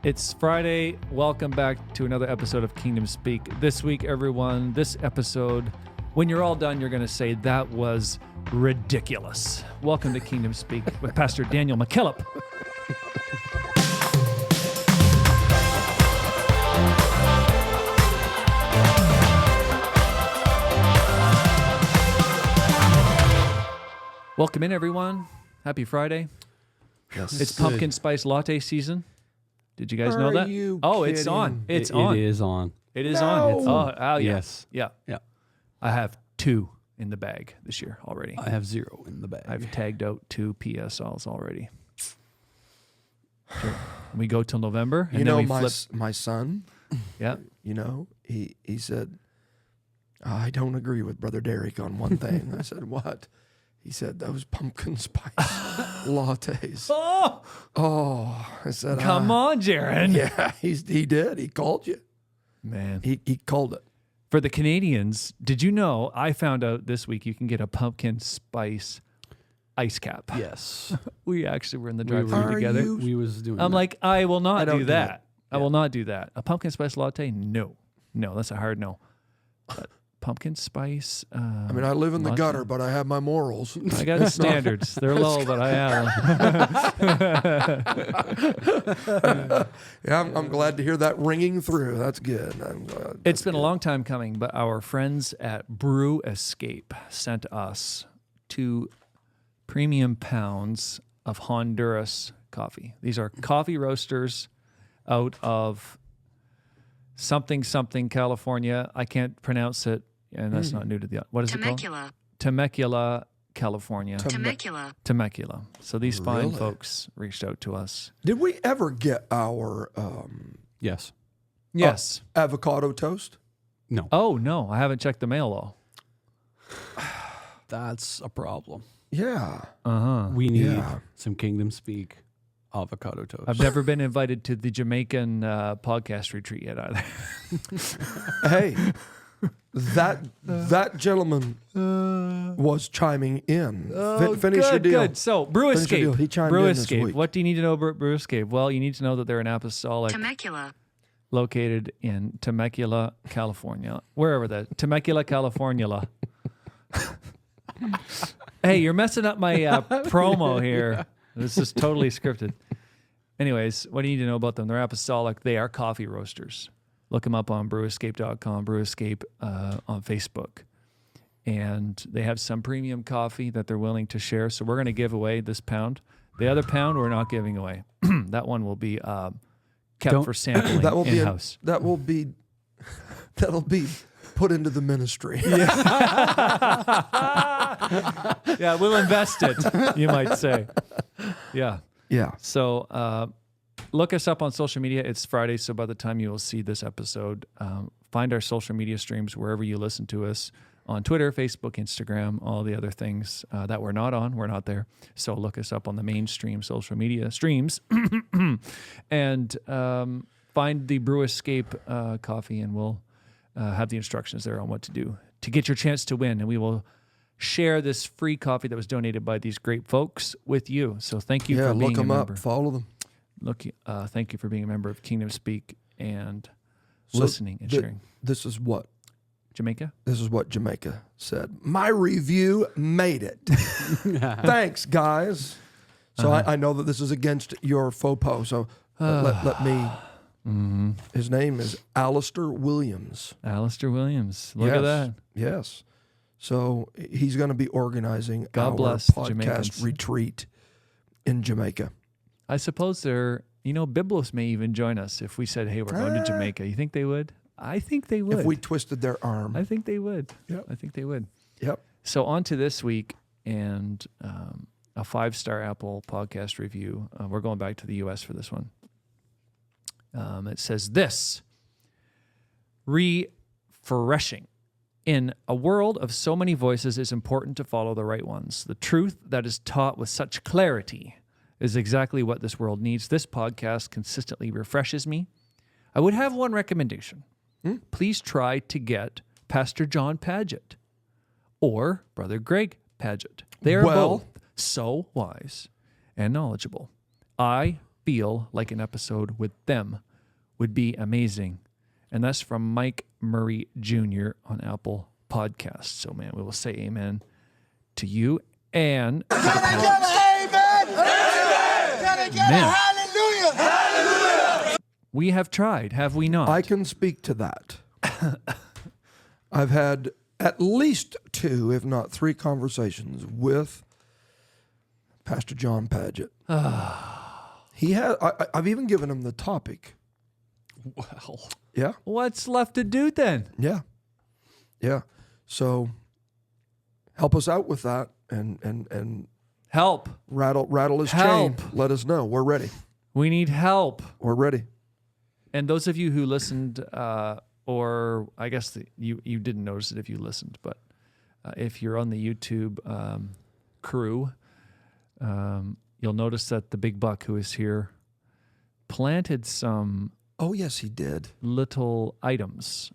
It's Friday. Welcome back to another episode of Kingdom Speak. This week, everyone, this episode, when you're all done, you're going to say, that was ridiculous. Welcome to Kingdom Speak with Pastor Daniel McKillop. Welcome in, everyone. Happy Friday. Yes. It's pumpkin spice latte season. Did you guys know Are that? you Oh, it's kidding? on. It's on. It is on. It is No. on. It's, oh, yeah. Yes. Yeah. Yeah. I have 2 in the bag this year already. I have 0 in the bag. I've tagged out 2 PSLs already. Sure. We go till November. And You then know, we my flip. my son, Yeah. you know, he said, I don't agree with Brother Derek on one thing. I said, what? He said, those pumpkin spice lattes. Oh, I said, come on, Jaron. Yeah, he did. He called you. Man. He called it. For the Canadians, did you know I found out this week you can get a pumpkin spice ice cap? Yes. We actually were in the We drive-thru were- together. you- We was doing I'm that. like, I will not don't do do that. that. I will not do that. A pumpkin spice latte? No. No, that's a hard no. But pumpkin spice. I mean, I live in the latte? gutter, but I have my morals. I got standards. They're low, but I have. Yeah, I'm glad to hear that ringing through. That's good. I'm glad. It's been a long time coming, but our friends at Brew Escape sent us 2 premium pounds of Honduras coffee. These are coffee roasters out of something, California. I can't pronounce it, and that's not new to the... What is it called? Temecula, California. Temecula. So these fine Really? folks reached out to us. Did we ever get our Yes. Yes. avocado toast? No. Oh, no, I haven't checked the mail, though. That's a problem. Yeah. Uh-huh. We need Yeah. some Kingdom Speak avocado toast. I've never been invited to the Jamaican podcast retreat yet either. Hey, that gentleman was chiming in. Finish your deal. Good. So, Brew Finish your deal. Escape. He chimed Brew in this Escape. week. What do you need to know about Brew Escape? Well, you need to know that they're an apostolic located in Temecula, California. Wherever that. Temecula, California. Hey, you're messing up my promo here. This is totally scripted. Anyways, what do you need to know about them? They're apostolic. They are coffee roasters. Look them up on brewescape.com, Brew Escape on Facebook. And they have some premium coffee that they're willing to share. So we're going to give away this pound. The other pound we're not giving away. That one will be kept for sampling That will be in-house. that'll be put into the ministry. Yeah, we'll invest it, you might say. Yeah. Yeah. So look us up on social media. It's Friday, so by the time you will see this episode, find our social media streams wherever you listen to us, on Twitter, Facebook, Instagram, all the other things that we're not on. We're not there. So look us up on the mainstream social media streams and find the Brew Escape coffee, and we'll have the instructions there on what to do to get your chance to win. And we will share this free coffee that was donated by these great folks with you. So thank you Yeah, for being look them a up, member. follow them. Thank you for being a member of Kingdom Speak and So listening and sharing. This is what Jamaica? Jamaica said. My review made it. Thanks, guys. So I know that this is against your faux pas. So let me. His name is Alistair Williams. Alistair Williams. Look at that. Yes. So he's going to be organizing God our bless the podcast Jamaicans. retreat in Jamaica. I suppose Biblos may even join us if we said, hey, we're going to Jamaica. You think they would? I think they would. If we twisted their arm. I think they would. Yep. I think they would. Yep. So on to this week and a 5-star Apple podcast review. We're going back to the U.S. for this one. It says this: refreshing. In a world of so many voices, it's important to follow the right ones. The truth that is taught with such clarity is exactly what this world needs. This podcast consistently refreshes me. I would have one recommendation. Please try to get Pastor John Paget or Brother Greg Paget. They are both so wise and knowledgeable. I feel like an episode with them would be amazing. And that's from Mike Murray Jr. on Apple Podcasts. So, man, we will say amen to you and to the Man. We have tried, have we not? I can speak to that. I've had at least 2, if not 3 conversations with Pastor John Paget. He had. I've even given him the topic. Well, Yeah, What's left to do then? yeah, yeah. So help us out with that, and Help. rattle his Help. chain. Let us know. We're ready. We need help. We're ready. And those of you who listened, or I guess you didn't notice it if you listened, but if you're on the YouTube crew, you'll notice that the big buck who is here planted some Oh yes, he did. little items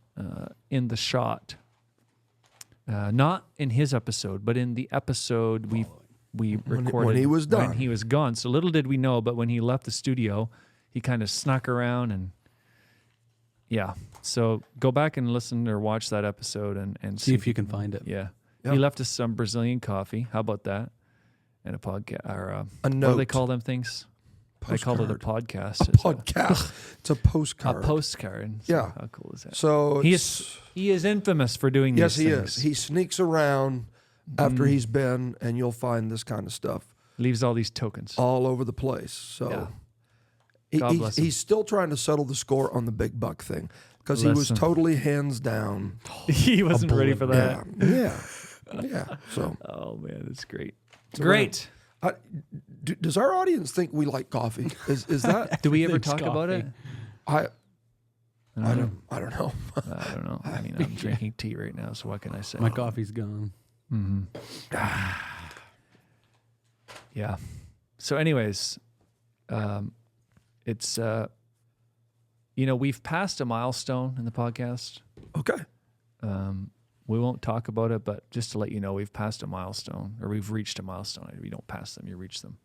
in the shot. Not in his episode, but in the episode we recorded when he was done. When he was gone. So little did we know, but when he left the studio, he kind of snuck around and yeah. So go back and listen or watch that episode and see if you can find it. Yeah. Yeah. He left us some Brazilian coffee. How about that? And a podcast or A what do note. they call them things? I called it a Postcard. podcast. A It's podcast. It's a A postcard. postcard. So Yeah. How cool is that? So He it's- is infamous for doing yes, these he things. is. He sneaks around after he's been, and you'll find this kind of stuff Leaves all these tokens. all over the place. So Yeah. he- God he's, bless him. he's still trying to settle the score on the big buck thing because he was Listen. totally hands down. He wasn't ready for that. Yeah. So Oh man, that's great. So Great. does our audience think we like coffee? Is that Do we ever Everything's talk about it? coffee. I don't know. I don't know. I mean, I'm drinking tea right now, so what can I say? My coffee's gone. Yeah. So, anyways, it's we've passed a milestone in the podcast. Okay. We won't talk about it, but just to let you know, we've passed a milestone, or we've reached a milestone. You don't pass them; you reach them.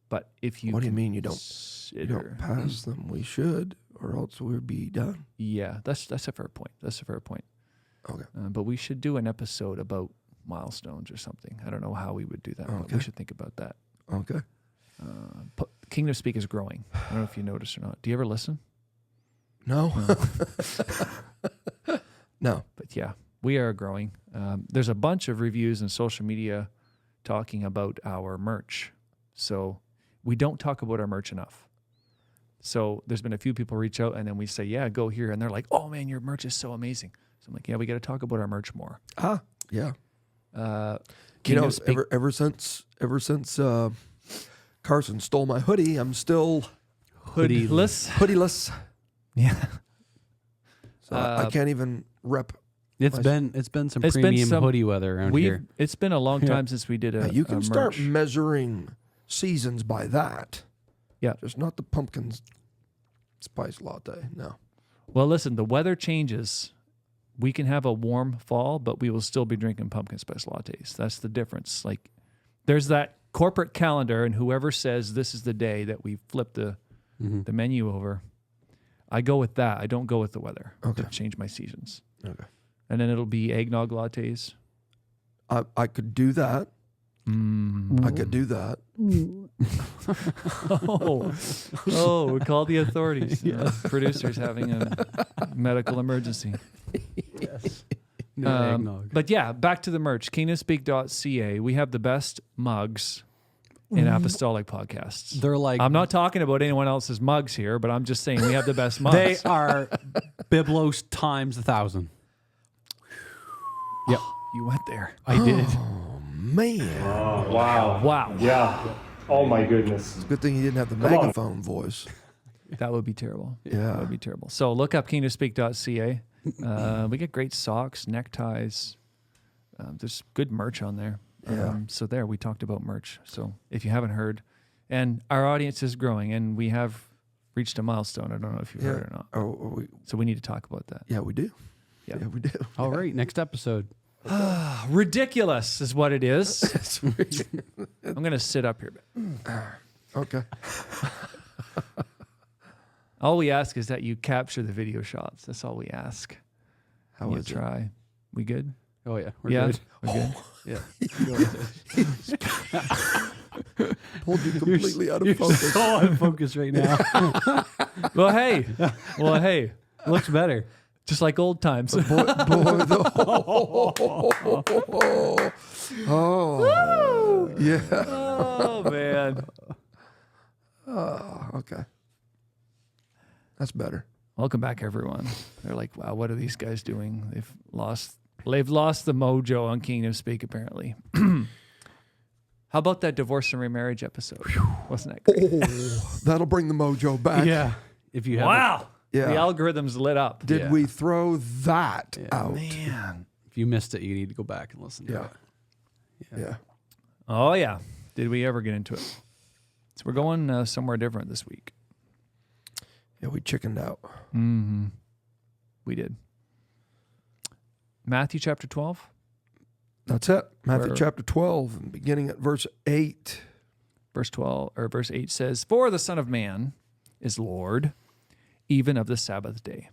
But if you, What do you mean you don't consider- pass them? We should, or else we'd be done. Yeah, that's a fair point. That's a fair point. Okay. But we should do an episode about milestones or something. I don't know how we would do that, but Okay. we should think about that. Okay. Kingdom Speak is growing. I don't know if you noticed or not. Do you ever listen? No. No. But yeah, we are growing. There's a bunch of reviews and social media talking about our merch. So we don't talk about our merch enough. So there's been a few people reach out and then we say, yeah, go here. And they're like, oh man, your merch is so amazing. So I'm like, yeah, we got to talk about our merch more. Yeah. Kingdom You know, Speak- ever since Carson stole my hoodie, I'm still hoodiless. hoodieless. Yeah. So I can't even rep. It's been some It's been premium some- hoodie weather around here. It's been a long time since we did a You can a start merch. measuring seasons by that. Yeah. Just not the pumpkin spice latte. No. Well, listen, the weather changes. We can have a warm fall, but we will still be drinking pumpkin spice lattes. That's the difference. Like, there's that corporate calendar, and whoever says this is the day that we flip the menu over, I go with that. I don't go with the weather Okay. to change my seasons. Okay. And then it'll be eggnog lattes. I could do that. I could do that. Oh, we call the authorities. Producer's having a medical emergency. No eggnog. But yeah, back to the merch. kingdomspeak.ca. We have the best mugs in apostolic podcasts. They're like I'm not talking about anyone else's mugs here, but I'm just saying we have the best mugs. they are Biblos times 1,000. Yep, You went there. I did. Man. Wow. Wow. Yeah. Oh my goodness. Good thing you didn't have the Come on. megaphone voice. That would be terrible. Yeah. That would be terrible. So look up kingdomspeak.ca. We get great socks, neckties. There's good merch on there. Yeah. So there, we talked about merch. So if you haven't heard, and our audience is growing, and we have reached a milestone. I don't know if you've heard or not. Oh, So we need to talk about that. yeah, we do. Yeah. Yeah, we do. All right, next episode. Ridiculous is what it is. I'm going to sit up here. Okay. All we ask is that you capture the video shots. That's all we ask. How You is it? try. We good? Oh yeah, we're Yeah. good. We're good. Yeah. Pulled you completely out of You're focus. so out of focus right now. Well, hey. Looks better. Just like old times. Oh, yeah. Oh, man. Oh, okay. That's better. Welcome back, everyone. They're like, wow, what are these guys doing? They've lost the mojo on Kingdom Speak, apparently. How about that divorce and remarriage episode? Wasn't that great? Oh, that'll bring the mojo back. Yeah. If you have Wow. Yeah. The algorithm's lit up. Did Yeah. we throw that out? Man. if you missed it, you need to go back and listen to Yeah. it. Yeah. Oh, yeah. Did we ever get into it? So we're going somewhere different this week. Yeah, we chickened out. Mm-hmm. We did. Matthew chapter 12. That's it. Matthew Where- chapter 12, and beginning at verse 8. Verse 8 says, "For the Son of Man is Lord, even of the Sabbath day.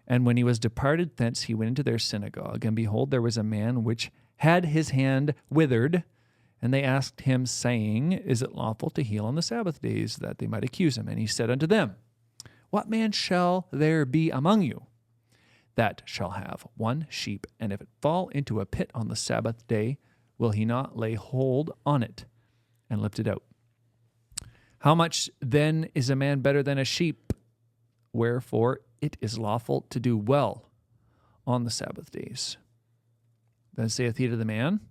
And when he was departed thence, he went into their synagogue, and behold, there was a man which had his hand withered. And they asked him, saying, Is it lawful to heal on the Sabbath days, that they might accuse him? And he said unto them, What man shall there be among you that shall have one sheep, and if it fall into a pit on the Sabbath day, will he not lay hold on it and lift it out? How much then is a man better than a sheep? Wherefore it is lawful to do well on the Sabbath days. Then saith he to the man,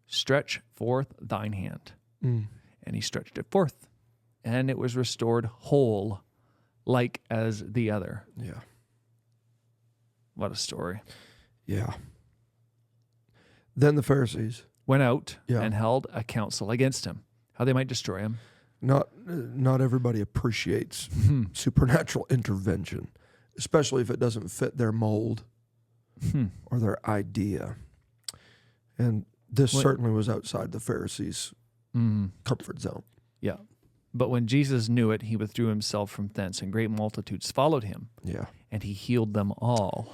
Stretch forth thine hand. And he stretched it forth, and it was restored whole, like as the other. Yeah. What a story. Yeah. Then the Pharisees, Went out Yeah. and held a council against him, how they might destroy him. not everybody appreciates supernatural intervention, especially if it doesn't fit their mold or their idea. And this What- certainly was outside the Pharisees' comfort zone. Yeah. But when Jesus knew it, he withdrew himself from thence, and great multitudes followed him, Yeah. and he healed them all.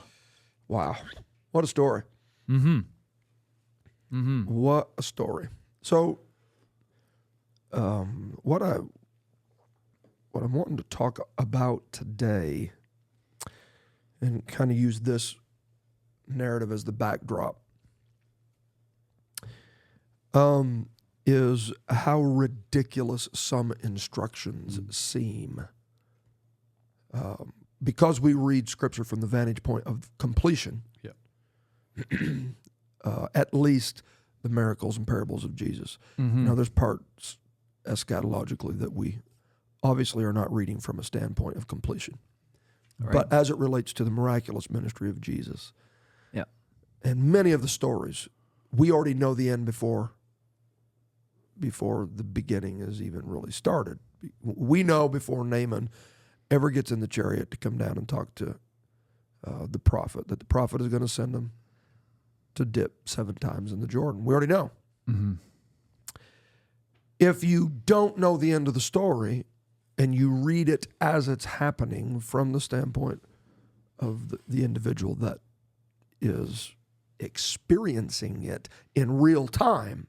Wow. What a story. What a story. So, what I'm wanting to talk about today, and kind of use this narrative as the backdrop, is how ridiculous some instructions seem. Because we read Scripture from the vantage point of completion, at least the miracles and parables of Jesus. Now, there's parts eschatologically that we obviously are not reading from a standpoint of completion. Right. But as it relates to the miraculous ministry of Jesus, Yeah. and many of the stories, we already know the end before the beginning is even really started. We know before Naaman ever gets in the chariot to come down and talk to the prophet, that the prophet is going to send him to dip 7 times in the Jordan. We already know. If you don't know the end of the story and you read it as it's happening from the standpoint of the individual that is experiencing it in real time,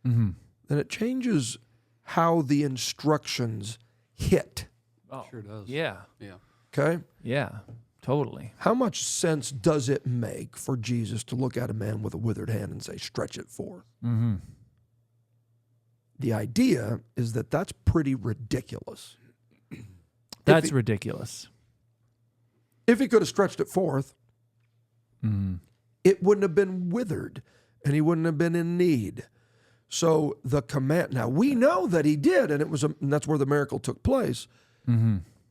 then it changes how the instructions hit. Oh, Sure does. yeah. Yeah. Okay? Yeah. Totally. How much sense does it make for Jesus to look at a man with a withered hand and say, stretch it forth? The idea is that that's pretty ridiculous. That's ridiculous. If he could have stretched it forth, it wouldn't have been withered and he wouldn't have been in need. So the command, now we know that he did, and and that's where the miracle took place.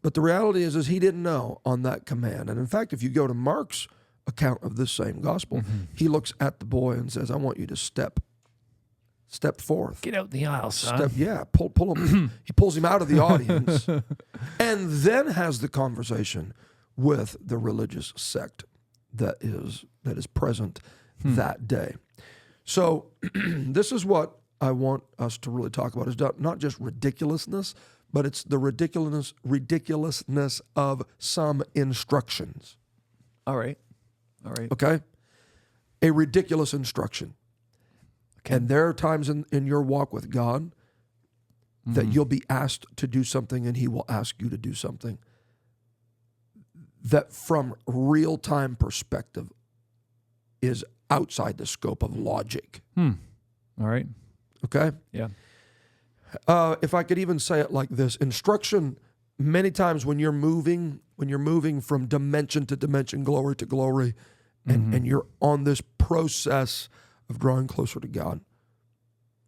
But the reality is he didn't know on that command. And in fact, if you go to Mark's account of this same gospel, he looks at the boy and says, I want you to step forth. Get out the aisle, son. Pull him. He pulls him out of the audience and then has the conversation with the religious sect that is present that day. So this is what I want us to really talk about is not just ridiculousness, but it's the ridiculousness of some instructions. All right. All right. Okay? A ridiculous instruction. And there are times in your walk with God that you'll be asked to do something and he will ask you to do something that from real-time perspective is outside the scope of logic. All right. Okay? Yeah. If I could even say it like this, instruction, many times when you're moving from dimension to dimension, glory to glory, and you're on this process of drawing closer to God,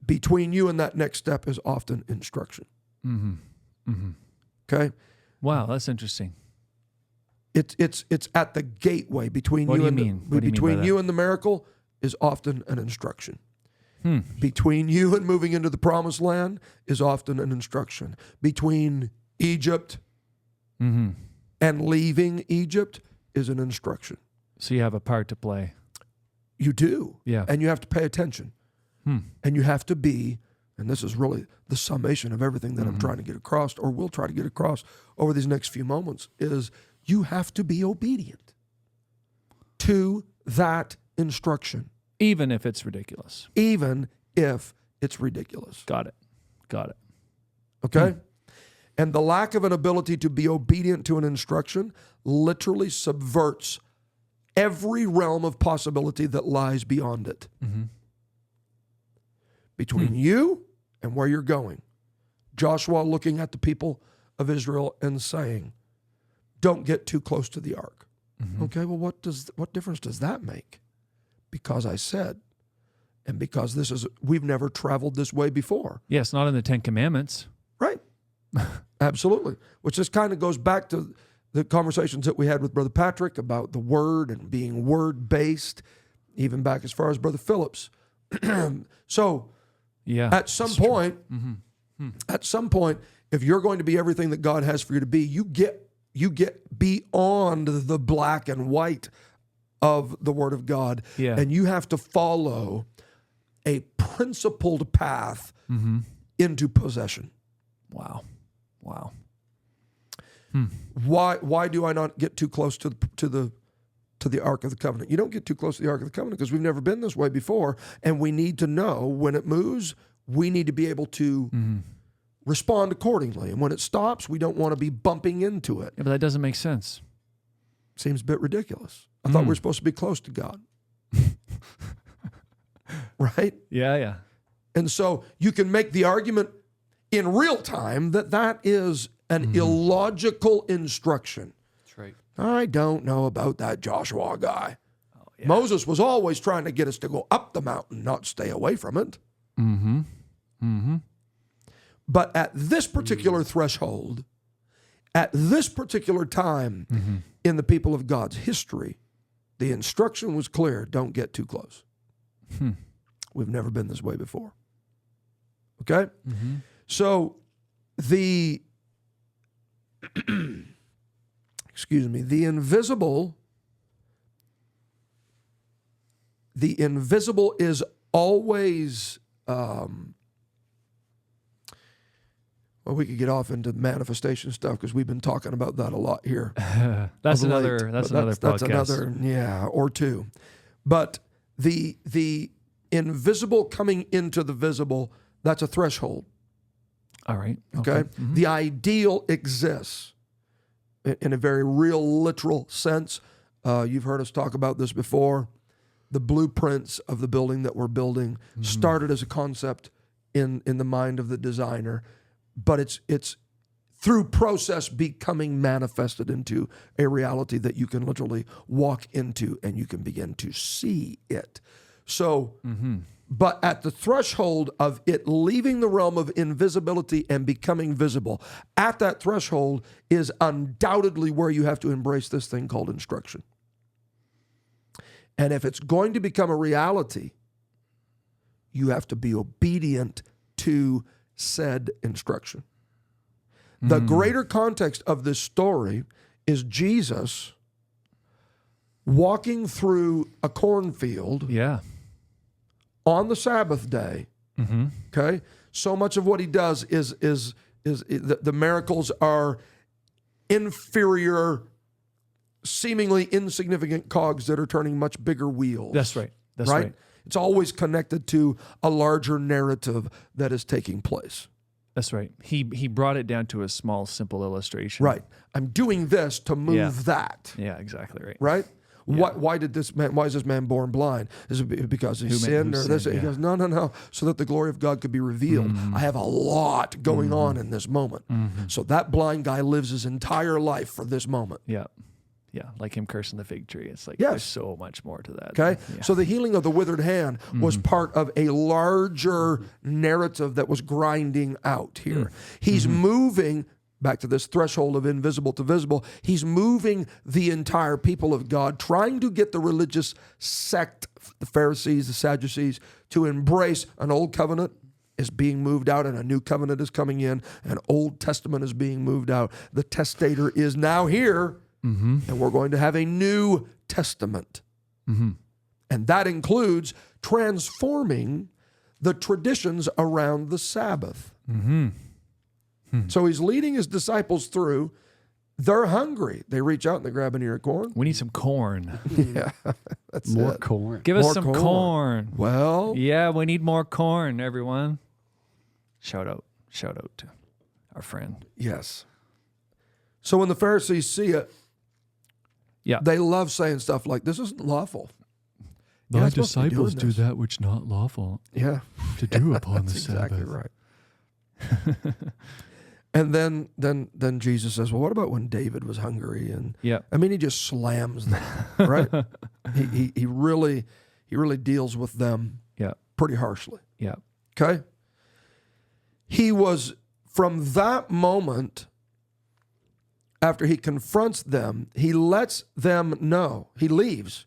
between you and that next step is often instruction. Okay? Wow, that's interesting. It's at the gateway between What you do you and mean? What do you mean by between that? you and the miracle is often an instruction. Between you and moving into the promised land is often an instruction. Between Egypt and leaving Egypt is an instruction. So you have a part to play. You do. Yeah. And you have to pay attention. And you have to be, and this is really the summation of everything that I'm trying to get across, or will try to get across over these next few moments, is you have to be obedient to that instruction, Even if it's ridiculous. even if it's ridiculous. Got it. Got it. Okay? And the lack of an ability to be obedient to an instruction literally subverts every realm of possibility that lies beyond it. Between you and where you're going. Joshua looking at the people of Israel and saying, don't get too close to the ark. Okay, well, what difference does that make? Because I said, and because we've never traveled this way before. Yes, not in the Ten Commandments. Right. Absolutely. Which just kind of goes back to the conversations that we had with Brother Patrick about the word and being word-based, even back as far as Brother Phillips. So Yeah. at some point, if you're going to be everything that God has for you to be, you get beyond the black and white of the Word of God. Yeah. And you have to follow a principled path into possession. Wow. Wow. Why do I not get too close to the Ark of the Covenant? You don't get too close to the Ark of the Covenant because we've never been this way before, and we need to know when it moves. We need to be able to respond accordingly, and when it stops, we don't want to be bumping into it. Yeah, but that doesn't make sense. Seems a bit ridiculous. I thought we were supposed to be close to God, right? Yeah, yeah. And so you can make the argument in real time that is an illogical instruction. That's right. I don't know about that Joshua guy. Moses was always trying to get us to go up the mountain, not stay away from it. But at this particular threshold, at this particular time in the people of God's history, the instruction was clear: don't get too close. We've never been this way before. Okay? So the the invisible is always well, we could get off into manifestation stuff because we've been talking about that a lot here. That's of late. another But podcast. That's another, or two. But the invisible coming into the visible, that's a threshold. All right. Okay? The ideal exists in a very real, literal sense. You've heard us talk about this before. The blueprints of the building that we're building started as a concept in the mind of the designer, but it's through process becoming manifested into a reality that you can literally walk into and you can begin to see it. So, but at the threshold of it leaving the realm of invisibility and becoming visible, at that threshold is undoubtedly where you have to embrace this thing called instruction. And if it's going to become a reality, you have to be obedient to said instruction. The greater context of this story is Jesus walking through a cornfield Yeah. on the Sabbath day Okay, so much of what he does is the miracles are inferior, seemingly insignificant cogs that are turning much bigger wheels. That's right. That's right. It's always connected to a larger narrative that is taking place. That's right. He brought it down to a small, simple illustration. Right. I'm doing this to move that. Yeah, exactly right. Right? Why is this man born blind? Is it because he sinned or this? sinned, He yeah. goes, no, so that the glory of God could be revealed. I have a lot going on in this moment. So that blind guy lives his entire life for this moment. Yeah. Yeah. Like him cursing the fig tree. It's like Yes. there's so much more to that. Okay? Yeah. So the healing of the withered hand was part of a larger narrative that was grinding out here. He's moving back to this threshold of invisible to visible. He's moving the entire people of God, trying to get the religious sect, the Pharisees, the Sadducees, to embrace an old covenant is being moved out and a new covenant is coming in. An Old Testament is being moved out. The testator is now here, and we're going to have a New Testament. And that includes transforming the traditions around the Sabbath. So he's leading his disciples through. They're hungry. They reach out and they grab an ear of corn. We need some corn. Yeah, that's More it. corn. Give us More some corn. corn. Well, Yeah, we need more corn, everyone. Shout out to our friend. yes. So when the Pharisees see it, Yeah. they love saying stuff like, "This isn't lawful." You're not supposed to be doing this. that which not lawful Yeah, to do upon that's exactly right. And then Jesus says, "Well, what about when David was hungry?" And Yeah. I mean, he just slams them, right? he really deals with them Yeah. pretty harshly. Yeah. Okay? He was, from that moment, after he confronts them, he lets them know. He leaves,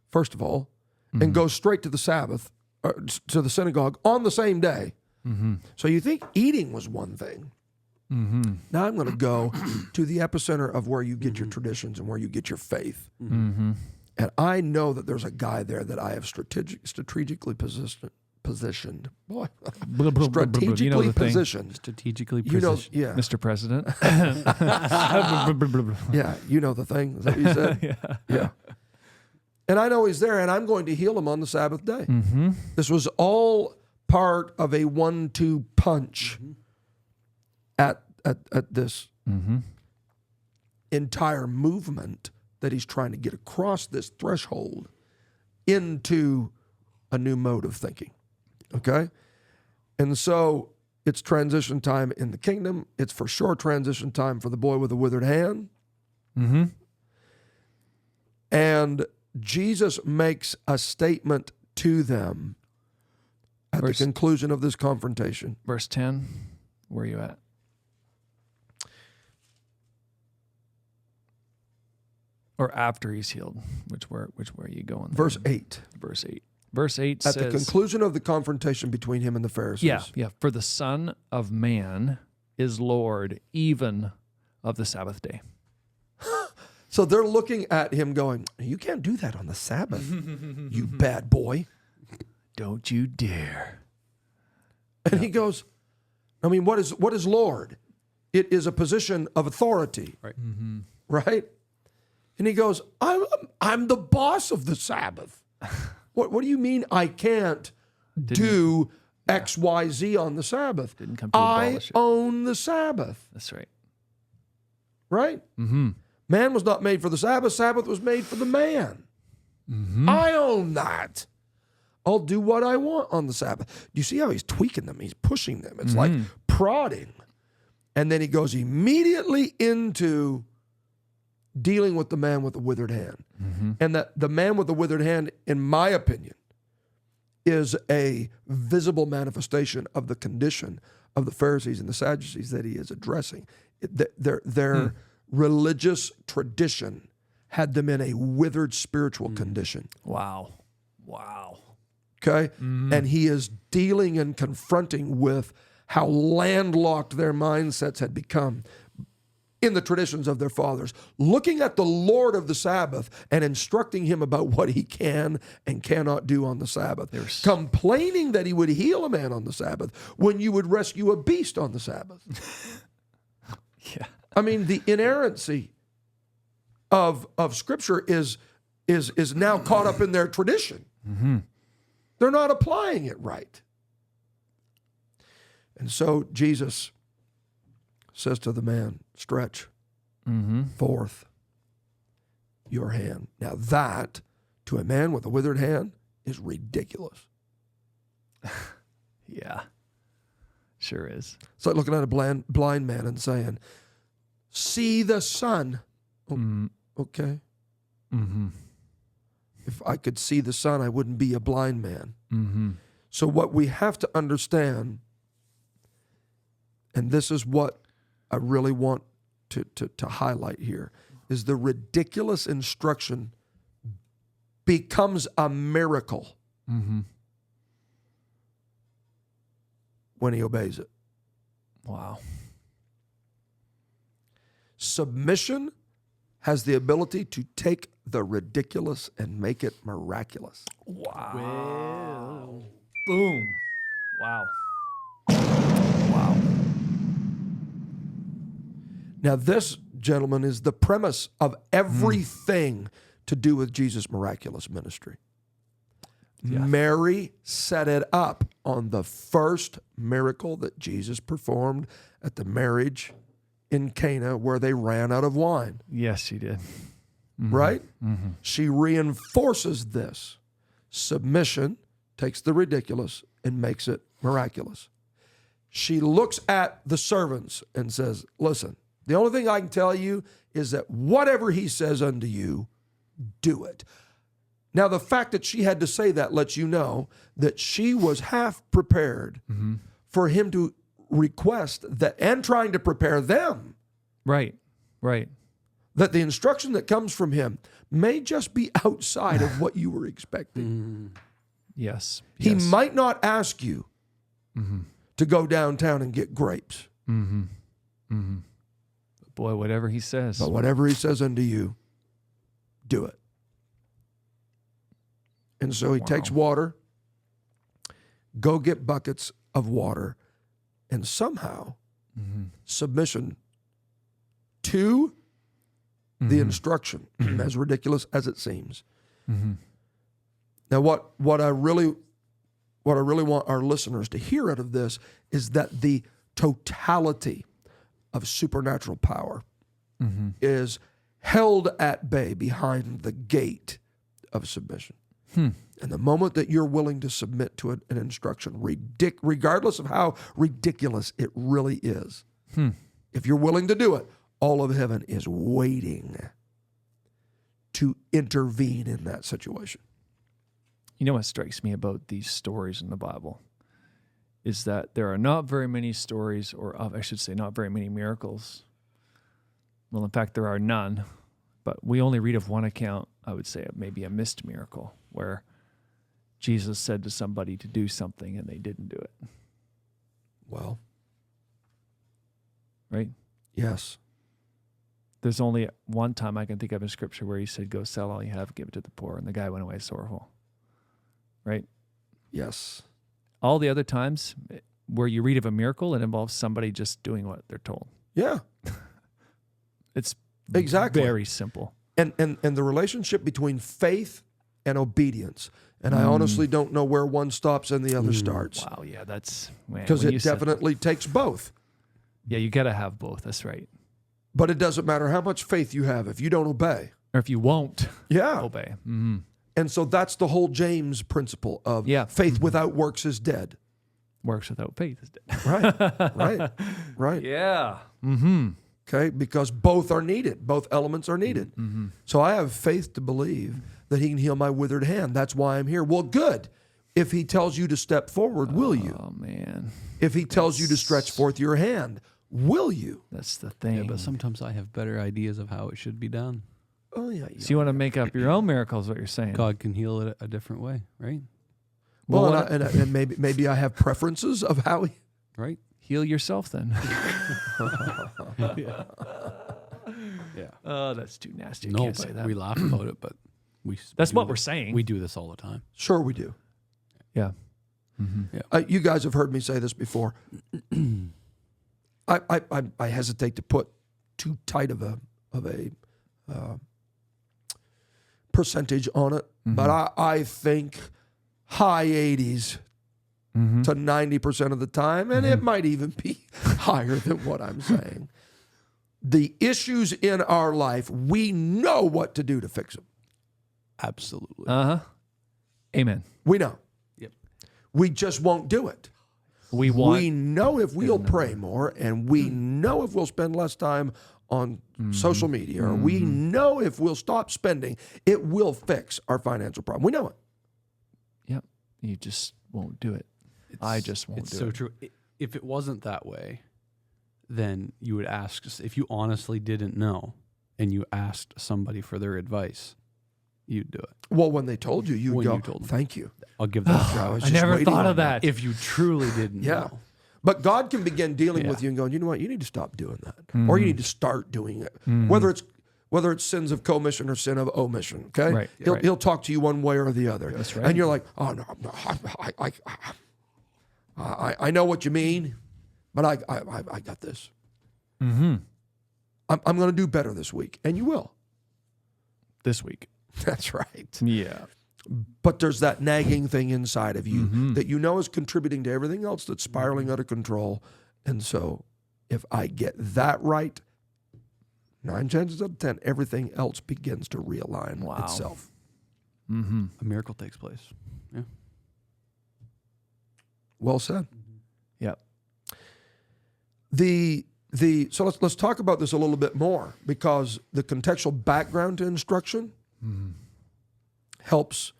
first of all, and goes straight to the Sabbath, to the synagogue on the same day. So you think eating was one thing. Now I'm going to go to the epicenter of where you get your traditions and where you get your faith. And I know that there's a guy there that I have strategically positioned. Boy, strategically You know the thing. positioned. Strategically You know, positioned. yeah, Mr. President. yeah. You know the thing. Is that what you said? Yeah. And I know he's there, and I'm going to heal him on the Sabbath day. This was all part of a 1-2 punch at this entire movement that he's trying to get across this threshold into a new mode of thinking. Okay? And so it's transition time in the kingdom. It's for sure transition time for the boy with the withered hand. And Jesus makes a statement to them at the conclusion of this confrontation. Verse 10. Where are you at? Or after he's healed. Which way are you going? there? Verse 8. Verse 8. Verse 8 At says, the conclusion of the confrontation between him and the Pharisees. Yeah. For the Son of Man is Lord even of the Sabbath day. So they're looking at him going, "You can't do that on the Sabbath, you bad boy." Don't you dare. And he goes, I mean, what is Lord? It is a position of authority. Right. Right? And he goes, I'm the boss of the Sabbath. What do you mean I can't do X, Y, Z on the Sabbath? Didn't come to I abolish it. own the Sabbath. That's right. Right? Man was not made for the Sabbath. Sabbath was made for the man. I own that. I'll do what I want on the Sabbath. You see how he's tweaking them? He's pushing them. It's like prodding. And then he goes immediately into dealing with the man with the withered hand. And that the man with the withered hand, in my opinion, is a visible manifestation of the condition of the Pharisees and the Sadducees that he is addressing. Their religious tradition had them in a withered spiritual condition. Wow. Okay? And he is dealing and confronting with how landlocked their mindsets had become in the traditions of their fathers, looking at the Lord of the Sabbath and instructing him about what he can and cannot do on the Sabbath, complaining that he would heal a man on the Sabbath when you would rescue a beast on the Sabbath. Yeah. I mean, the inerrancy of Scripture is now caught up in their tradition. Mm-hmm. They're not applying it right. And so Jesus says to the man, stretch forth your hand. Now that, to a man with a withered hand, is ridiculous. Yeah. Sure is. It's like looking at a blind man and saying, see the sun. Oh, okay. Mm-hmm. If I could see the sun, I wouldn't be a blind man. Mm-hmm. So what we have to understand, and this is what I really want to highlight here, is the ridiculous instruction becomes a miracle when he obeys it. Wow. Submission has the ability to take the ridiculous and make it miraculous. Wow. Boom. Wow. Wow. Now, this, gentlemen, is the premise of everything to do with Jesus' miraculous ministry. Yeah. Mary set it up on the first miracle that Jesus performed at the marriage in Cana where they ran out of wine. Yes, she did. Right? She reinforces this. Submission takes the ridiculous and makes it miraculous. She looks at the servants and says, listen, the only thing I can tell you is that whatever he says unto you, do it. Now, the fact that she had to say that lets you know that she was half prepared for him to request that, and trying to prepare them. Right. Right. That the instruction that comes from him may just be outside of what you were expecting. Yes. He Yes. might not ask you to go downtown and get grapes. Boy, whatever he says. But whatever he says unto you, do it. And so he takes water, go get buckets of water, and somehow submission to the instruction, as ridiculous as it seems. Now, what I really want our listeners to hear out of this is that the totality of supernatural power is held at bay behind the gate of submission. And the moment that you're willing to submit to an instruction, regardless of how ridiculous it really is, if you're willing to do it, all of heaven is waiting to intervene in that situation. You know what strikes me about these stories in the Bible is that there are not very many stories, or I should say not very many miracles. Well, in fact, there are none, but we only read of one account, I would say maybe a missed miracle, where Jesus said to somebody to do something and they didn't do it. Well, Right? yes. There's only one time I can think of in Scripture where he said, go sell all you have, give it to the poor, and the guy went away sorrowful. Right? Yes. All the other times where you read of a miracle, it involves somebody just doing what they're told. Yeah. It's Exactly. very simple. And the relationship between faith and obedience. And I honestly don't know where one stops and the other starts. Wow, yeah, that's... man, Because when it you said- definitely takes both. Yeah, you got to have both. That's right. But it doesn't matter how much faith you have if you don't obey. Or if you won't Yeah. obey. Mm-hmm. And so that's the whole James principle of Yeah. faith without works is dead. Works without faith is dead. Right. Right. Yeah. Mm-hmm. Okay. Because both are needed. Both elements are needed. So I have faith to believe that he can heal my withered hand. That's why I'm here. Well, good. If he tells you to step forward, will you? Oh, man. If he tells you to stretch forth your hand, will you? That's the thing. Yeah, but sometimes I have better ideas of how it should be done. Oh, yeah. So you want to make up your own miracles, what you're saying. God can heal it a different way, right? Well, Well, and maybe I have preferences of how he... Right? heal yourself then. Yeah. Oh, that's too nasty. I No, can't say but that. we laugh about it, but That's do what this- we're saying. We do this all the time. Sure, we do. Yeah. You guys have heard me say this before. I hesitate to put too tight of a percentage on it, but I think high 80s to 90% of the time, and it might even be higher than what I'm saying. The issues in our life, we know what to do to fix them. Absolutely. Amen. We know. Yep. We just won't do it. We want. We know if we'll pray more, and we know if we'll spend less time on social media, or we know if we'll stop spending, it will fix our financial problem. We know it. Yep. You just won't do it. I just won't It's do so it. true. If it wasn't that way, then you would ask, if you honestly didn't know and you asked somebody for their advice, you'd do it. Well, when they told you, you'd When go, you told them. thank you. I'll give that a I try. was I just never waiting thought on of that. If you truly didn't Yeah. know. But God can begin dealing Yeah. with you and going, you know what, you need to stop doing that. Or you need to start doing it. Whether it's sins of commission or sin of omission, okay? Right, He'll talk to you one way or the other. That's right. And you're like, oh, no, I know what you mean, but I got this. I'm going to do better this week. And you will. This week. That's right. Yeah. But there's that nagging thing inside of you that you know is contributing to everything else that's spiraling out of control. And so if I get that right, 9 chances out of 10, everything else begins to realign itself. A miracle takes place. Yeah. Well said. Yep. So let's talk about this a little bit more, because the contextual background to instruction helps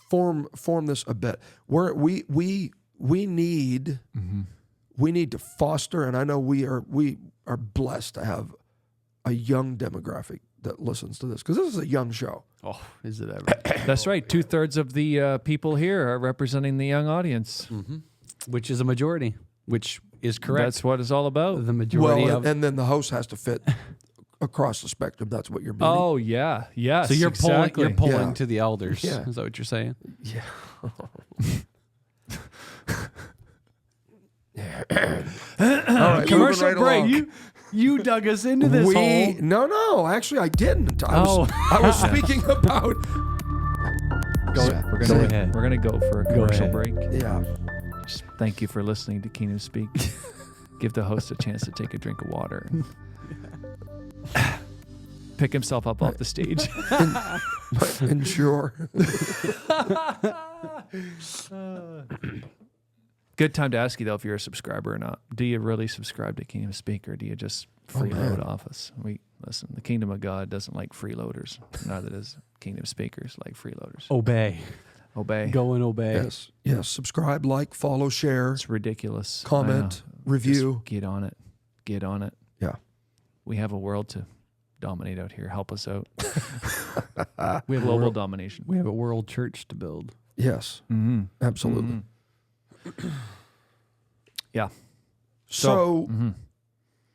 form this a bit. We need to foster, and I know we are blessed to have a young demographic that listens to this, because this is a young show. Oh, is it ever? That's right. 2/3 of the people here are representing the young audience. Which is a majority, which is correct. That's what it's all about. The majority Well, of. and then the host has to fit across the spectrum. That's what you're meaning. Oh, yeah. Yes. so you're exactly. pulling Yeah. to the elders. Yeah. Is that what you're saying? Yeah. All right, Commercial moving right break. along. You dug us into this hole. No, actually I didn't. I was speaking about We're Go gonna, ahead. We're going to go for a commercial ahead. break. yeah. Just thank you for listening to Kingdom Speak. Give the host a chance to take a drink of water. Pick himself up off the stage. And sure. Good time to ask you, though, if you're a subscriber or not. Do you really subscribe to Kingdom Speak, or do you just freeload off us? Listen, the kingdom of God doesn't like freeloaders. Neither does Kingdom Speakers like freeloaders. Obey. Obey. Go and obey. Yes. Subscribe, like, follow, share, It's ridiculous. comment, I know. review. Just get on it. Get on it. Yeah. We have a world to dominate out here. Help us out. We have Global domination. We have a world church to build. Yes. Mm-hmm. Absolutely. Yeah. So,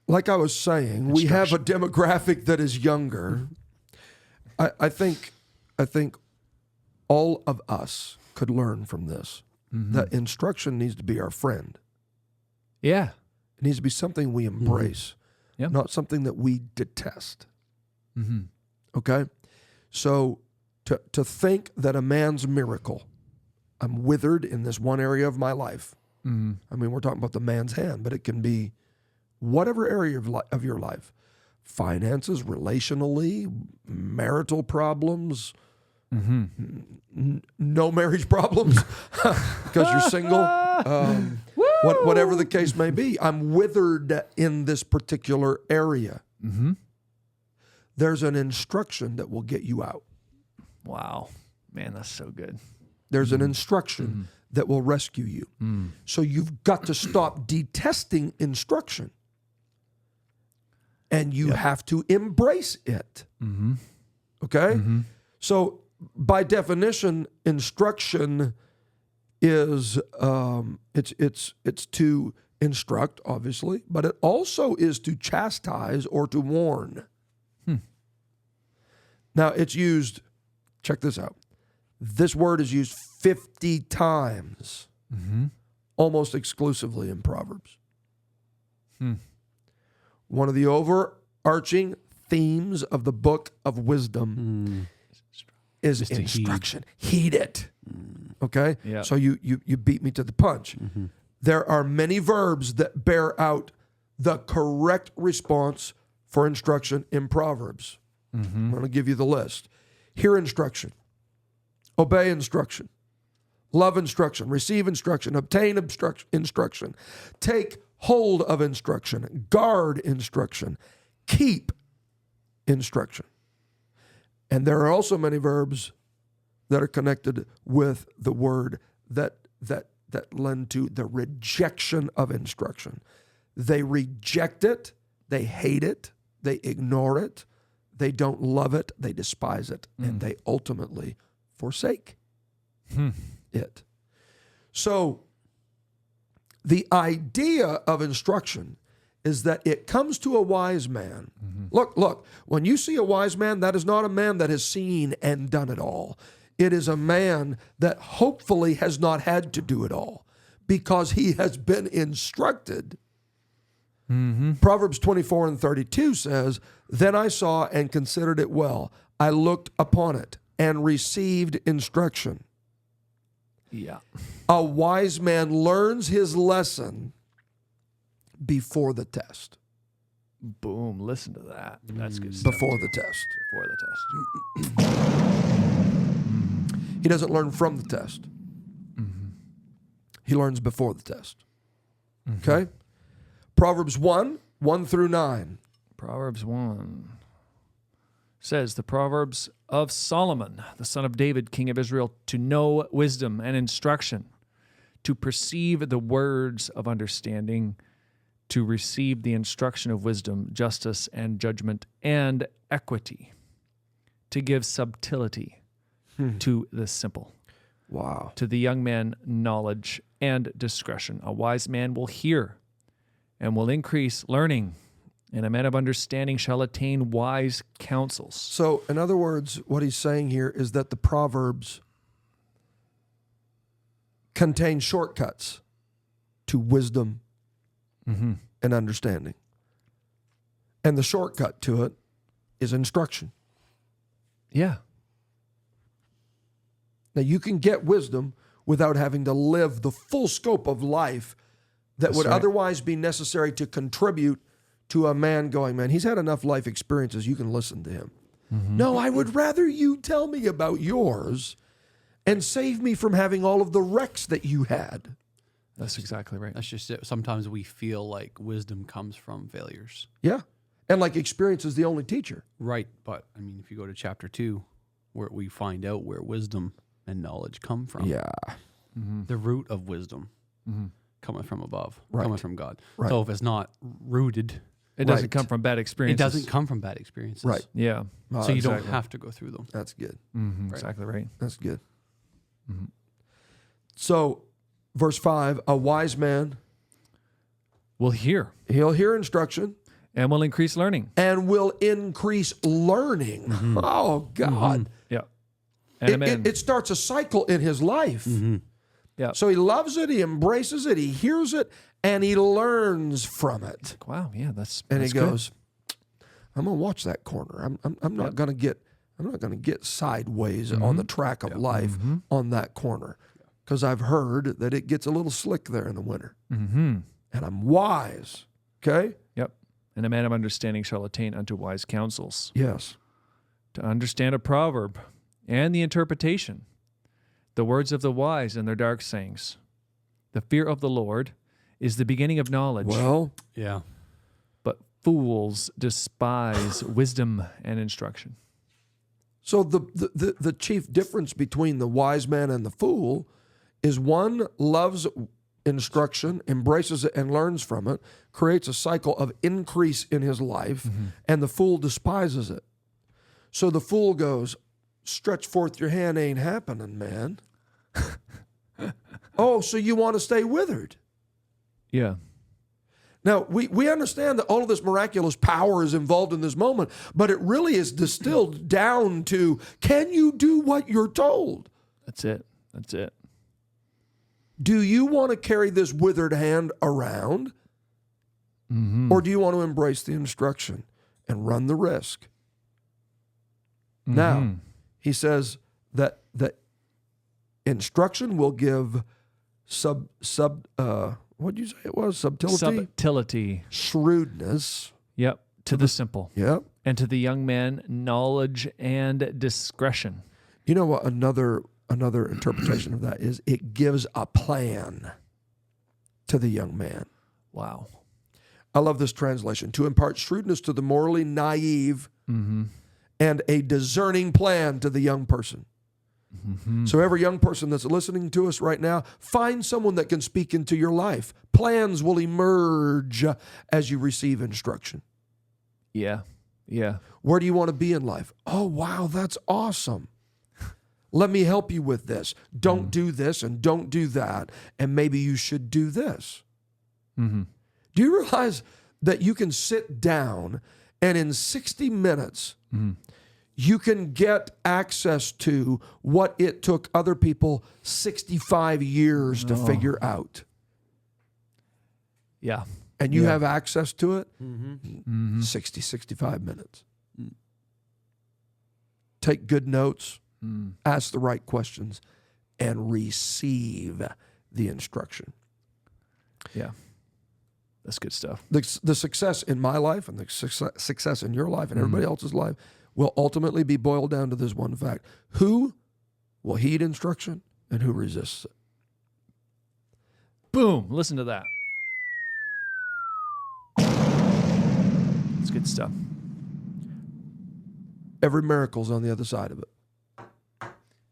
like I was saying, we have a demographic that is younger. I think all of us could learn from this. That instruction needs to be our friend. Yeah. It needs to be something we embrace, Yep. not something that we detest. Mm-hmm. Okay? So to think that a man's miracle, I'm withered in this one area of my life. Mm-hmm. I mean, we're talking about the man's hand, but it can be whatever area of your life. Finances, relationally, marital problems, no marriage problems because you're single. Whatever the case may be, I'm withered in this particular area. Mm-hmm. There's an instruction that will get you out. Wow. Man, that's so good. There's an instruction that will rescue you. So you've got to stop detesting instruction. And you have to embrace it. Okay? So by definition, instruction is it's to instruct, obviously, but it also is to chastise or to warn. Now, it's used, check this out. This word is used 50 times, almost exclusively in Proverbs. One of the overarching themes of the book of wisdom is to instruction. Heed it. Okay? Yeah. So you beat me to the punch. There are many verbs that bear out the correct response for instruction in Proverbs. I'm going to give you the list. Hear instruction. Obey instruction. Love instruction. Receive instruction. Obtain instruction. Take hold of instruction. Guard instruction. Keep instruction. And there are also many verbs that are connected with the word that lend to the rejection of instruction. They reject it, they hate it, they ignore it, they don't love it, they despise it, and they ultimately forsake it. So the idea of instruction is that it comes to a wise man. Look, when you see a wise man, that is not a man that has seen and done it all. It is a man that hopefully has not had to do it all because he has been instructed. Proverbs 24:32 says, "Then I saw and considered it well. I looked upon it and received instruction." Yeah. A wise man learns his lesson before the test. Boom. Listen to that. That's good stuff. Before the test. Before the test. He doesn't learn from the test. He learns before the test. Okay? Proverbs 1:1-9. Proverbs 1 says, the Proverbs of Solomon, the son of David, king of Israel, to know wisdom and instruction, to perceive the words of understanding, to receive the instruction of wisdom, justice and judgment and equity, to give subtlety to the simple. Wow. To the young man, knowledge and discretion. A wise man will hear and will increase learning, and a man of understanding shall attain wise counsels. So, in other words, what he's saying here is that the Proverbs contain shortcuts to wisdom and understanding. And the shortcut to it is instruction. Yeah. Now, you can get wisdom without having to live the full scope of life that would otherwise be necessary to contribute to a man going, man, he's had enough life experiences, you can listen to him. No, I would rather you tell me about yours and save me from having all of the wrecks that you had. That's exactly right. That's just it. Sometimes we feel like wisdom comes from failures. Yeah. And like experience is the only teacher. Right. But I mean, if you go to chapter 2, where we find out where wisdom and knowledge come from. Yeah. The root of wisdom coming from above, Right. coming from God. Right. So if it's not rooted, It doesn't Right. come from bad it experiences. doesn't come from bad experiences. Right. Yeah. So you don't exactly. have to go through them. That's good. Exactly right. That's good. So, verse 5, a wise man, We'll hear he'll hear instruction and we'll increase learning. and will increase learning. Oh, God. Yeah. And a It, man. it starts a cycle in his life. Yeah. So he loves it, he embraces it, he hears it, and he learns from it. Wow. Yeah. That's And that's he good. goes, I'm gonna watch that corner. I'm not gonna get sideways on the track of life on that corner. Because I've heard that it gets a little slick there in the winter. And I'm wise. Okay? Yep. And a man of understanding shall attain unto wise counsels. Yes. To understand a proverb and the interpretation, the words of the wise and their dark sayings. The fear of the Lord is the beginning of knowledge, Well, Yeah. but fools despise wisdom and instruction. so the chief difference between the wise man and the fool is one loves instruction, embraces it, and learns from it, creates a cycle of increase in his life, and the fool despises it. So the fool goes, stretch forth your hand, ain't happening, man. Oh, so you want to stay withered? Yeah. Now, we understand that all of this miraculous power is involved in this moment, but it really is distilled down to, can you do what you're told? That's it. That's it. Do you want to carry this withered hand around? Or do you want to embrace the instruction and run the risk? Now, he says that instruction will give what'd you say it was? Subtlety. Shrewdness. Yep. To the simple. Yep. And to the young man, knowledge and discretion. You know what another interpretation of that is? It gives a plan to the young man. Wow. I love this translation. To impart shrewdness to the morally naive and a discerning plan to the young person. So every young person that's listening to us right now, find someone that can speak into your life. Plans will emerge as you receive instruction. Yeah. Yeah. Where do you want to be in life? Oh, wow, that's awesome. Let me help you with this. Don't do this and don't do that. And maybe you should do this. Do you realize that you can sit down and in 60 minutes, you can get access to what it took other people 65 years to figure out? Yeah. And you have access to it 60, 65 minutes. Take good notes, ask the right questions, and receive the instruction. Yeah. That's good stuff. The success in my life and the success in your life and everybody else's life will ultimately be boiled down to this one fact. Who will heed instruction and who resists it? Boom. Listen to that. It's good stuff. Every miracle's on the other side of it.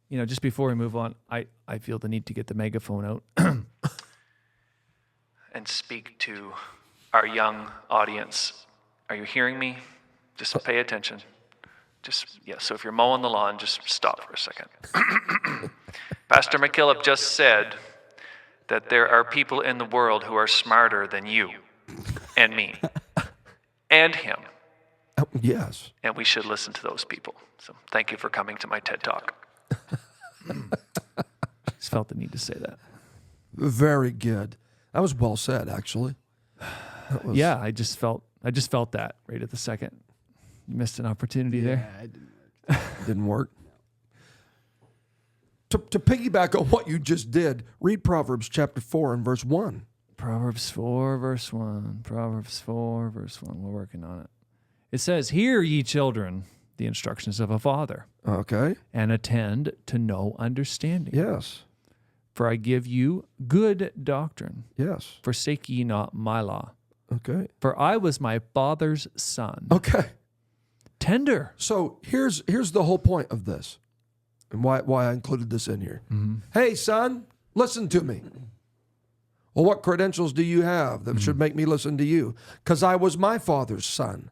You know, just before we move on, I feel the need to get the megaphone out and speak to our young audience. Are you hearing me? Just pay attention. So if you're mowing the lawn, just stop for a second. Pastor McKillop just said that there are people in the world who are smarter than you and me and him. Yes. And we should listen to those people. So thank you for coming to my TED Talk. Just felt the need to say that. Very good. That was well said, actually. Yeah, I just felt that right at the second. You missed an opportunity there. It Didn't work. To piggyback on what you just did, read Proverbs chapter 4 and verse 1. Proverbs 4, verse 1. Proverbs 4, verse 1. We're working on it. It says, "Hear, ye children, the instructions of a father, Okay. and attend to no understanding. Yes. For I give you good doctrine. Yes. Forsake ye not my law. Okay. For I was my father's son. Okay. Tender." So here's the whole point of this, and why I included this in here. Hey, son, listen to me. Well, what credentials do you have that should make me listen to you? Because I was my father's son.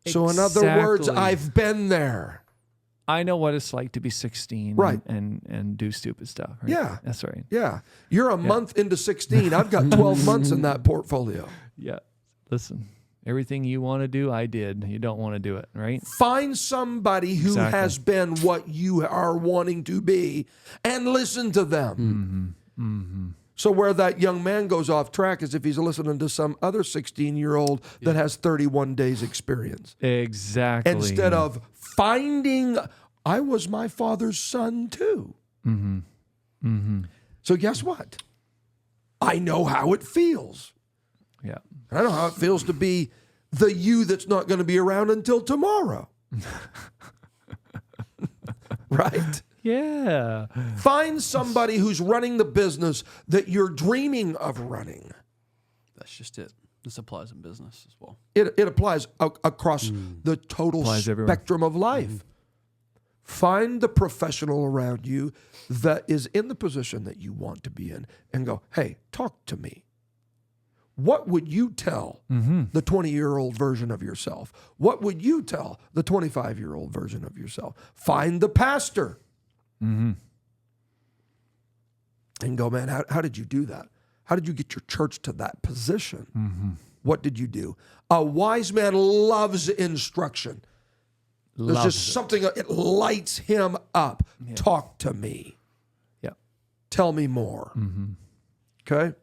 So in other words, Exactly. I've been there. I know what it's like to be 16 Right. and do stupid stuff. Right? Yeah. That's right. Yeah. You're a month into 16. I've got 12 months in that portfolio. Yeah. Listen, everything you want to do, I did. You don't want to do it, right? Find somebody who Exactly. has been what you are wanting to be and listen to them. So where that young man goes off track is if he's listening to some other 16-year-old that has 31 days experience. Exactly. Instead of finding, I was my father's son too. So guess what? I know how it feels. Yeah. I know how it feels to be the you that's not going to be around until tomorrow. Right? Yeah. Find somebody who's running the business that you're dreaming of running. That's just it. This applies in business as well. It applies across the total Applies everywhere. spectrum of life. Find the professional around you that is in the position that you want to be in and go, hey, talk to me. What would you tell the 20-year-old version of yourself? What would you tell the 25-year-old version of yourself? Find the pastor. And go, man, how did you do that? How did you get your church to that position? what did you do? A wise man loves instruction. There's Loves just it. something, it lights him up. Talk to me. Yeah. Tell me more. Okay?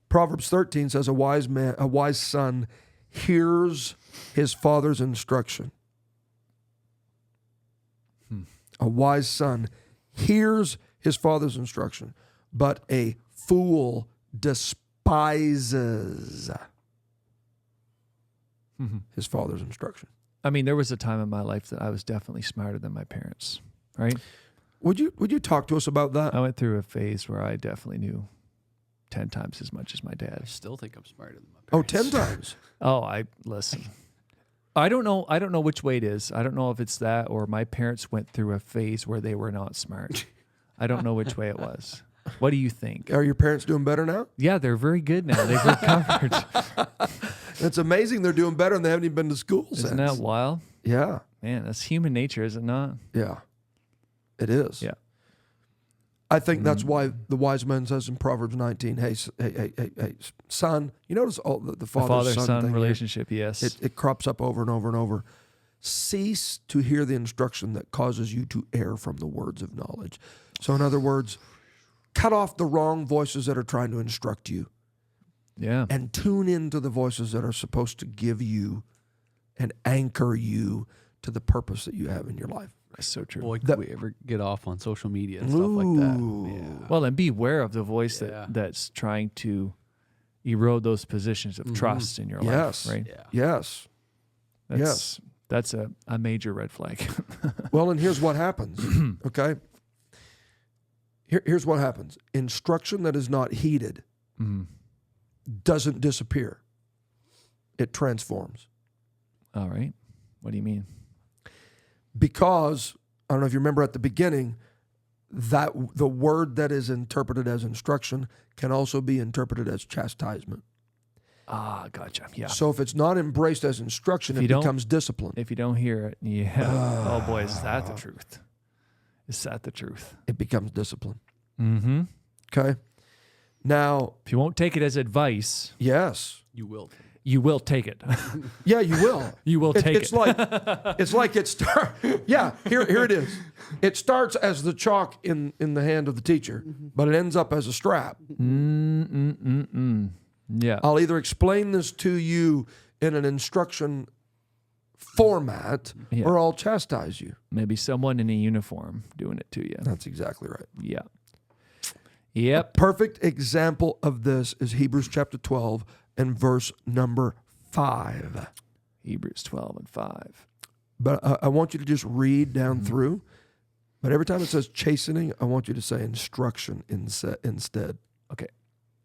Proverbs 13 says a wise son hears his father's instruction. A wise son hears his father's instruction, but a fool despises his father's instruction. I mean, there was a time in my life that I was definitely smarter than my parents, right? Would you talk to us about that? I went through a phase where I definitely knew 10 times as much as my I dad. still think I'm smarter than my Oh, parents. 10 times. Oh, listen. I don't know which way it is. I don't know if it's that or my parents went through a phase where they were not smart. I don't know which way it was. What do you think? Are your parents doing better now? Yeah, they're very good now. They've recovered. It's amazing they're doing better and they haven't even been to school Isn't since. that wild? Yeah, Man, that's human nature, is it not? yeah. It is. Yeah. I think that's why the wise man says in Proverbs 19, hey, son, you notice all the The father-son father-son thing here? relationship, yes. It crops up over and over and over. Cease to hear the instruction that causes you to err from the words of knowledge. So in other words, cut off the wrong voices that are trying to instruct you yeah. and tune into the voices that are supposed to give you and anchor you to the purpose that you have in your life. That's so true. Boy, could That- we ever get off on social media and stuff like that. Ooh. Yeah. Well, and beware of the voice Yeah. that's trying to erode those positions of trust in your Yes. life, right? Yeah. Yes. That's a major red flag. Well, and here's what happens, okay? Here's what happens. Instruction that is not heeded doesn't disappear. It transforms. All right. What do you mean? Because, I don't know if you remember at the beginning, that the word that is interpreted as instruction can also be interpreted as chastisement. Ah, gotcha. Yeah. So if it's not embraced as instruction, If it you don't- becomes discipline. If you don't hear it, yeah. Oh boy, is that the truth? Is that the truth? It becomes discipline. Mm-hmm. Okay? Now, If you won't take it as advice, yes. You will. you will take it. Yeah, you will. You will take it's it. like it starts. Yeah, here it is. It starts as the chalk in the hand of the teacher, but it ends up as a strap. Yeah. I'll either explain this to you in an instruction format, Yeah. or I'll chastise you. Maybe someone in a uniform doing it to you. That's exactly right. Yeah. Yep. Perfect example of this is Hebrews chapter 12 and verse number 5. Hebrews 12 and 5. But I want you to just read down through. But every time it says chastening, I want you to say instruction instead. Okay.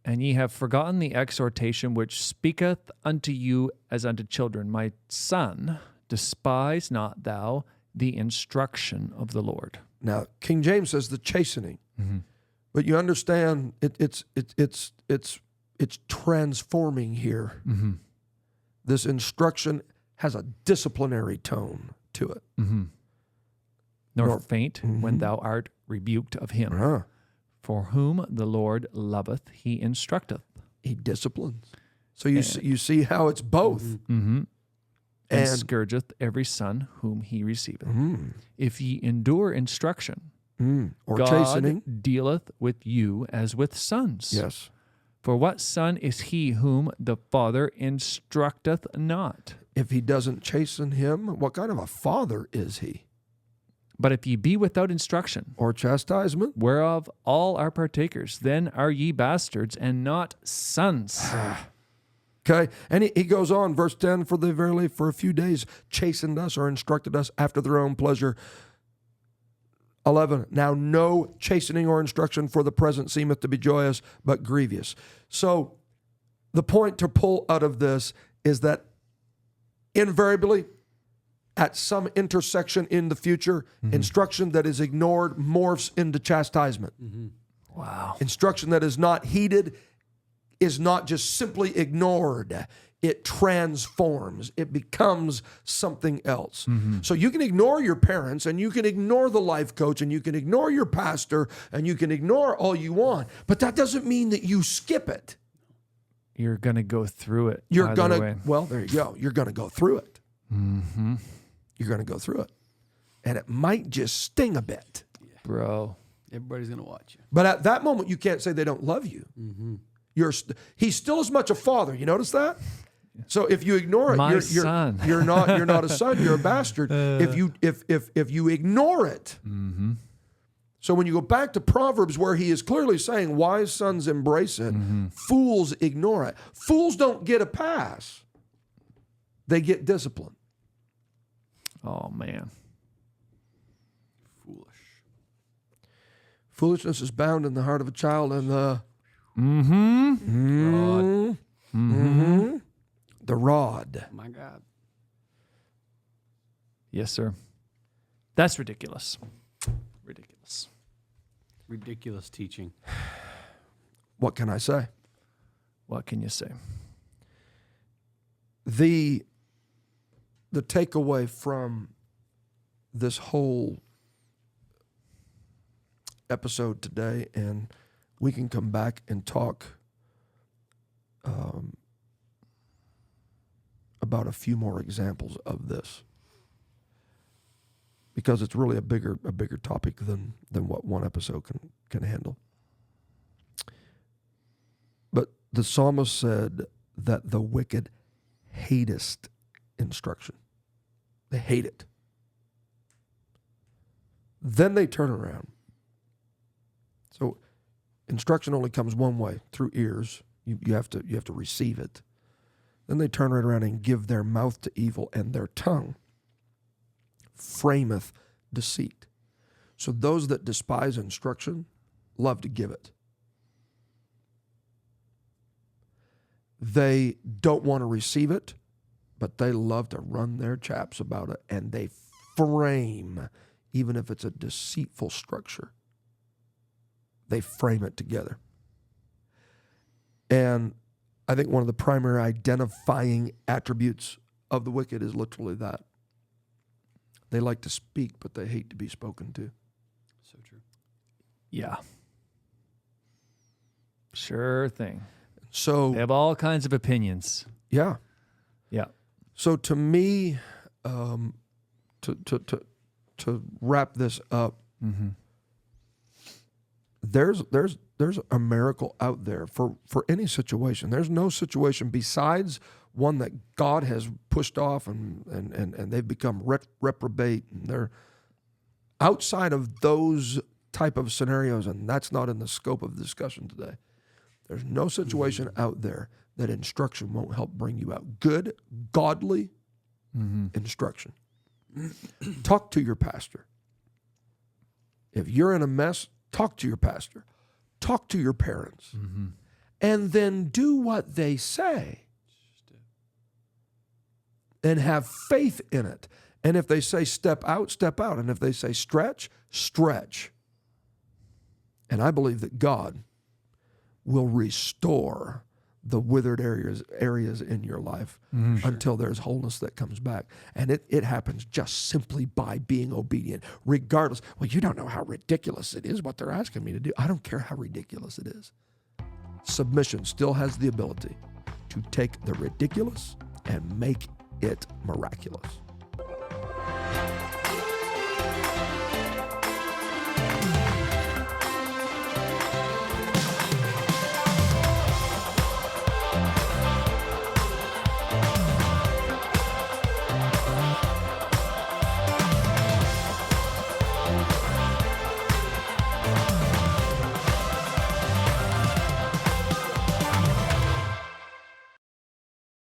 And ye have forgotten the exhortation which speaketh unto you as unto children. My son, despise not thou the instruction of the Lord. Now, King James says the chastening, but you understand it's transforming here. This instruction has a disciplinary tone to it. Nor faint when thou art rebuked of him. Uh-huh. For whom the Lord loveth, he instructeth. He disciplines. So you see how it's both. And And- scourgeth every son whom he receiveth. If ye endure instruction, Or God chastening. dealeth with you as with sons. Yes. For what son is he whom the Father instructeth not? If he doesn't chasten him, what kind of a father is he? But if ye be without instruction, Or chastisement? whereof all are partakers, then are ye bastards and not sons. Okay. And he goes on, verse 10, for they verily for a few days chastened us or instructed us after their own pleasure. 11, now no chastening or instruction for the present seemeth to be joyous, but grievous. So the point to pull out of this is that invariably, at some intersection in the future, instruction that is ignored morphs into chastisement. Wow. Instruction that is not heeded is not just simply ignored. It transforms. It becomes something else. So you can ignore your parents and you can ignore the life coach and you can ignore your pastor and you can ignore all you want, but that doesn't mean that you skip it. you're going to go through it. You're either gonna way. well, there you go. You're gonna go through it. Mm-hmm. You're gonna go through it, and it might just sting a bit. Bro. Everybody's gonna watch you. But at that moment, you can't say they don't love you. Mm-hmm. He's still as much a father. You notice that? So if you ignore it, My son. you're not a son. You're a bastard. If you ignore it. Mm-hmm. So when you go back to Proverbs, where he is clearly saying, "Wise sons embrace it, fools ignore it." Fools don't get a pass; they get discipline. Oh, man. Foolish. Foolishness is bound in the heart of a child, and the Mm-hmm. the rod. My God. Yes, sir. That's ridiculous. Ridiculous. Ridiculous teaching. What can I say? What can you say? The takeaway from this whole episode today, and we can come back and talk about a few more examples of this, because it's really a bigger topic than what one episode can handle. But the psalmist said that the wicked hatest instruction. They hate it. Then they turn around. So instruction only comes one way, through ears. You have to receive it. Then they turn right around and give their mouth to evil, and their tongue frameth deceit. So those that despise instruction love to give it. They don't want to receive it, but they love to run their chaps about it, and they frame, even if it's a deceitful structure, they frame it together. And I think one of the primary identifying attributes of the wicked is literally that. They like to speak, but they hate to be spoken to. So true. Yeah. Sure thing. So, They have all kinds of opinions. yeah. Yeah. So to me, to wrap this up, Mm-hmm. there's a miracle out there for any situation. There's no situation besides one that God has pushed off and they've become reprobate, and they're outside of those type of scenarios, and that's not in the scope of the discussion today. There's no situation out there that instruction won't help bring you out. Good, godly instruction. Talk to your pastor. If you're in a mess, talk to your pastor. Talk to your parents. Mm-hmm. And then do what they say. And have faith in it. And if they say step out, step out. And if they say stretch, stretch. And I believe that God will restore the withered areas in your life until there's wholeness that comes back. And it happens just simply by being obedient, regardless. Well, you don't know how ridiculous it is what they're asking me to do. I don't care how ridiculous it is. Submission still has the ability to take the ridiculous and make it miraculous.